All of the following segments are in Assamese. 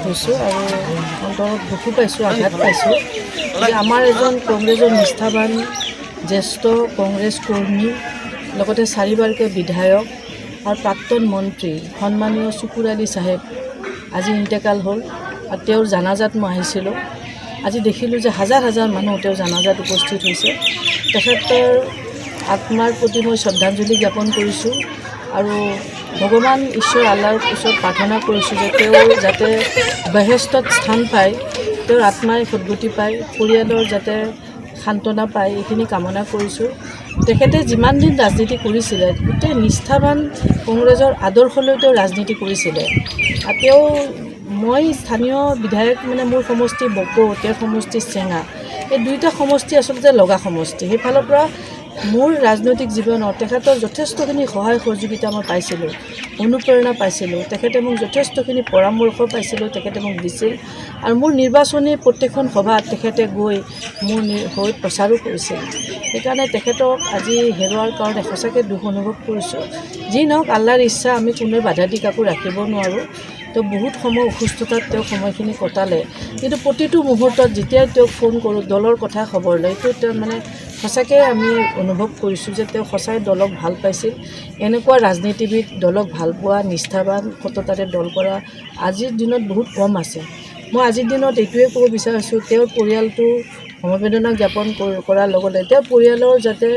হৈছোঁ আৰু অন্তৰত দুখো পাইছোঁ, আঘাত পাইছোঁ যে আমাৰ এজন কংগ্ৰেছৰ নিষ্ঠাবান জ্যেষ্ঠ কংগ্ৰেছ কৰ্মী, লগতে 4বাৰকৈ বিধায়ক আৰু প্ৰাক্তন মন্ত্ৰী সন্মানীয় চুকুৰ আলী চাহেব আজি ইন্তেকাল হ'ল। আৰু তেওঁৰ জানাজাত মই আহিছিলোঁ। আজি দেখিলোঁ যে হাজাৰ হাজাৰ মানুহ তেওঁৰ জানাজাত উপস্থিত হৈছে। তেখেতৰ আত্মাৰ প্ৰতি মই শ্ৰদ্ধাঞ্জলি জ্ঞাপন কৰিছোঁ আৰু ভগৱান ঈশ্বৰ আল্লাহৰ ওচৰত প্ৰাৰ্থনা কৰিছোঁ যে তেওঁ যাতে বেহেষ্টত স্থান পায়, তেওঁৰ আত্মাই সদ্গতি পায়, পৰিয়ালৰ যাতে সান্তনা পায়, এইখিনি কামনা কৰিছোঁ। তেখেতে যিমান দিন ৰাজনীতি কৰিছিলে গোটেই নিষ্ঠাবান কংগ্ৰেছৰ আদৰ্শলৈ তেওঁ ৰাজনীতি কৰিছিলে। আৰু তেওঁ মই স্থানীয় বিধায়ক মানে মোৰ সমষ্টি বকো, তেওঁৰ সমষ্টি চেঙা, এই দুয়োটা সমষ্টি আচলতে লগা সমষ্টি। সেইফালৰ পৰা মোৰ ৰাজনৈতিক জীৱনত তেখেতৰ যথেষ্টখিনি সহায় সহযোগিতা মই পাইছিলোঁ, অনুপ্ৰেৰণা পাইছিলোঁ। তেখেতে মোক যথেষ্টখিনি পৰামৰ্শ পাইছিলোঁ, তেখেতে মোক দিছিল। আৰু মোৰ নিৰ্বাচনী প্ৰত্যেকখন সভাত তেখেতে গৈ মোৰ হৈ প্ৰচাৰো কৰিছিল। সেইকাৰণে তেখেতক আজি হেৰুৱাৰ কাৰণে সঁচাকৈ দুখ অনুভৱ কৰিছোঁ। যি নহওক আল্লাহৰ ইচ্ছা, আমি কোনোৱে বাধা দি কাকো ৰাখিব নোৱাৰোঁ। তেওঁ বহুত সময় অসুস্থতাত তেওঁ সময়খিনি কটালে, কিন্তু প্ৰতিটো মুহূৰ্তত যেতিয়াই তেওঁক ফোন কৰোঁ দলৰ কথা খবৰ লয়, এইটো তেওঁ মানে সঁচাকৈ আমি অনুভৱ কৰিছোঁ যে তেওঁ সঁচাই দলক ভাল পাইছিল। এনেকুৱা ৰাজনীতিবিদ, দলক ভাল পোৱা, নিষ্ঠাবান, সততাৰে দল কৰা আজিৰ দিনত বহুত কম আছে। মই আজিৰ দিনত এইটোৱে ক'ব বিচাৰিছোঁ, তেওঁৰ পৰিয়ালটো সমবেদনা জ্ঞাপন কৰাৰ লগতে তেওঁৰ পৰিয়ালৰ যাতে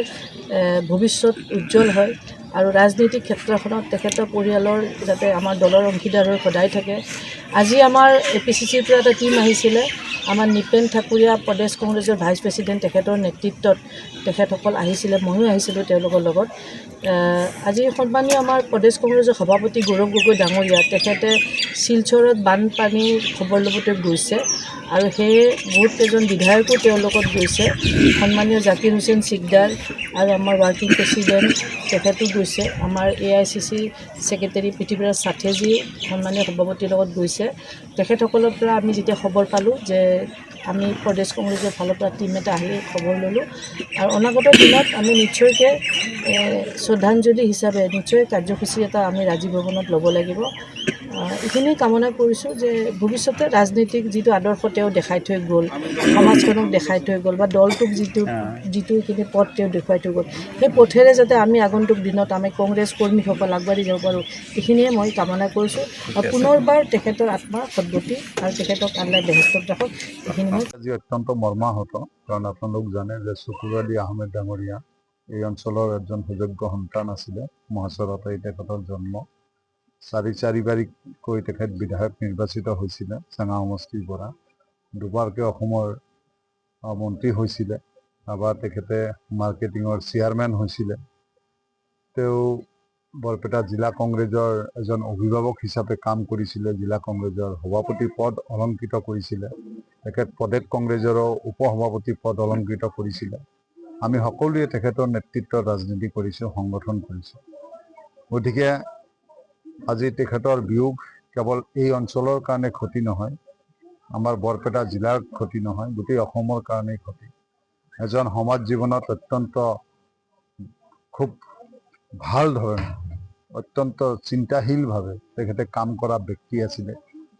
ভৱিষ্যত উজ্জ্বল হয় আৰু ৰাজনৈতিক ক্ষেত্ৰখনত তেখেতৰ পৰিয়ালৰ যাতে আমাৰ দলৰ অংশীদাৰ হৈ সদায় থাকে। আজি আমাৰ APCCৰ পৰা এটা টীম আহিছিলে, আমাৰ নিপেন ঠাকুৰীয়া প্ৰদেশ কংগ্ৰেছৰ ভাইচ প্ৰেছিডেণ্ট, তেখেতৰ নেতৃত্বত তেখেতসকল আহিছিলে, ময়ো আহিছিলোঁ তেওঁলোকৰ লগত। আজি সন্মানীয় আমাৰ প্ৰদেশ কংগ্ৰেছৰ সভাপতি গৌৰৱ গগৈ ডাঙৰীয়া, তেখেতে শিলচৰত বানপানীৰ খবৰ ল'বলৈ গৈছে আৰু সেয়ে বহুত কেইজন বিধায়কো তেওঁৰ লগত গৈছে। সন্মানীয় জাকিৰ হুছেইন চিকদাৰ আৰু আমাৰ ৱাৰ্কিং প্ৰেছিডেণ্ট তেখেতো গৈছে। আমাৰ AICC ছেক্ৰেটাৰী পৃথ্বীৰাজ সাথেজী সন্মানীয় সভাপতিৰ লগত গৈছে। তেখেতসকলৰ পৰা আমি যেতিয়া খবৰ পালোঁ যে আমি প্ৰদেশ কংগ্ৰেছৰ ফালৰ পৰা টীম এটা আহি খবৰ ল'লোঁ আৰু অনাগত দিনত আমি নিশ্চয়কৈ শ্ৰদ্ধাঞ্জলি হিচাপে নিশ্চয় কাৰ্যসূচী এটা আমি ৰাজীৱ ভৱনত ল'ব লাগিব। এইখিনি কামনা কৰিছোঁ যে ভৱিষ্যতে ৰাজনীতিক যিটো আদৰ্শ তেওঁ দেখাই থৈ গ'ল, সমাজখনক দেখাই থৈ গ'ল বা দলটোক যিখিনি পথ তেওঁ দেখুৱাই থৈ গ'ল, সেই পথেৰে যাতে আমি আগন্তুক দিনত আমি কংগ্ৰেছ কৰ্মীসকল আগবাঢ়ি যাব পাৰোঁ, এইখিনিয়ে মই কামনা কৰিছোঁ। আৰু পুনৰবাৰ তেখেতৰ আত্মাৰ সদ্গতি আৰু তেখেতক আল্লাই বেহেষ্টত ৰাখক, এইখিনি মই আজি অত্যন্ত মৰ্মাহত। কাৰণ আপোনালোক জানে যে চকুৰ আলী আহমেদ ডাঙৰীয়া এই অঞ্চলৰ এজন সুযোগ্য সন্তান আছিলে। মহাচৰতে তেখেতৰ জন্ম। 4বাৰকৈ তেখেত বিধায়ক নিৰ্বাচিত হৈছিলে চেঙা সমষ্টিৰ পৰা। দুবাৰকৈ অসমৰ মন্ত্ৰী হৈছিলে। এবাৰ তেখেতে মাৰ্কেটিঙৰ চেয়াৰমেন হৈছিলে। তেওঁ বৰপেটা জিলা কংগ্ৰেছৰ এজন অভিভাৱক হিচাপে কাম কৰিছিলে। জিলা কংগ্ৰেছৰ সভাপতি পদ অলংকৃত কৰিছিলে। তেখেত প্ৰদেশ কংগ্ৰেছৰো উপসভাপতি পদ অলংকৃত কৰিছিলে। আমি সকলোৱে তেখেতৰ নেতৃত্বত ৰাজনীতি কৰিছোঁ, সংগঠন কৰিছোঁ। গতিকে আজি তেখেতৰ বিয়োগ কেৱল এই অঞ্চলৰ কাৰণে ক্ষতি নহয়, আমাৰ বৰপেটা জিলাৰ ক্ষতি নহয়, গোটেই অসমৰ কাৰণেই ক্ষতি। এজন সমাজ জীৱনত অত্যন্ত খুব ভাল ধৰণে অত্যন্ত চিন্তাশীলভাৱে তেখেতে কাম কৰা ব্যক্তি আছিলে।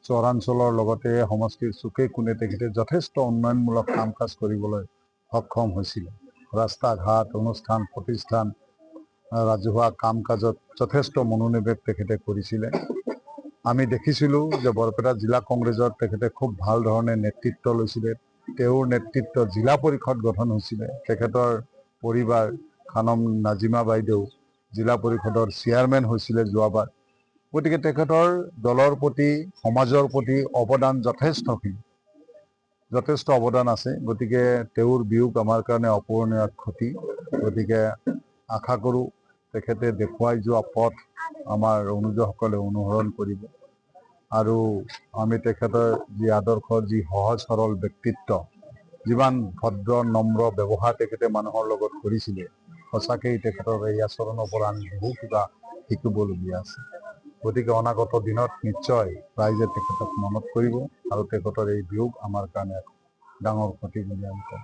চৰাঞ্চলৰ লগতে সমষ্টিৰ চুকে কোণে তেখেতে যথেষ্ট উন্নয়নমূলক কাম কাজ কৰিবলৈ সক্ষম হৈছিলে। ৰাস্তা ঘাট, অনুষ্ঠান প্ৰতিষ্ঠান, ৰাজহুৱা কাম কাজত যথেষ্ট মনোনিৱেশ তেখেতে কৰিছিলে। আমি দেখিছিলোঁ যে বৰপেটা জিলা কংগ্ৰেছত তেখেতে খুব ভাল ধৰণে নেতৃত্ব লৈছিলে। তেওঁৰ নেতৃত্বত জিলা পৰিষদ গঠন হৈছিলে। তেখেতৰ পৰিবাৰ খানম নাজিমা বাইদেউ জিলা পৰিষদৰ চেয়াৰমেন হৈছিলে যোৱাবাৰ। গতিকে তেখেতৰ দলৰ প্ৰতি, সমাজৰ প্ৰতি অৱদান যথেষ্ট অৱদান আছে। গতিকে তেওঁৰ বিয়োগ আমাৰ কাৰণে অপূৰণীয় ক্ষতি। গতিকে আশা কৰোঁ তেখেতে দেখুৱাই যোৱা পথ আমাৰ অনুযায়ীসকলে অনুসৰণ কৰিব আৰু আমি তেখেতৰ যি আদৰ্শ, যি সহজ সৰল ব্যক্তিত্ব, যিমান ভদ্ৰ নম্ৰ ব্যৱহাৰ তেখেতে মানুহৰ লগত কৰিছিলে, সঁচাকেই তেখেতৰ এই আচৰণৰ পৰা আমি বহু কিবা শিকিবলগীয়া আছে। গতিকে অনাগত দিনত নিশ্চয় ৰাইজে তেখেতক মনত কৰিব আৰু তেখেতৰ এই বিয়োগ আমাৰ কাৰণে ডাঙৰ ক্ষতি বুলি আমি কওঁ।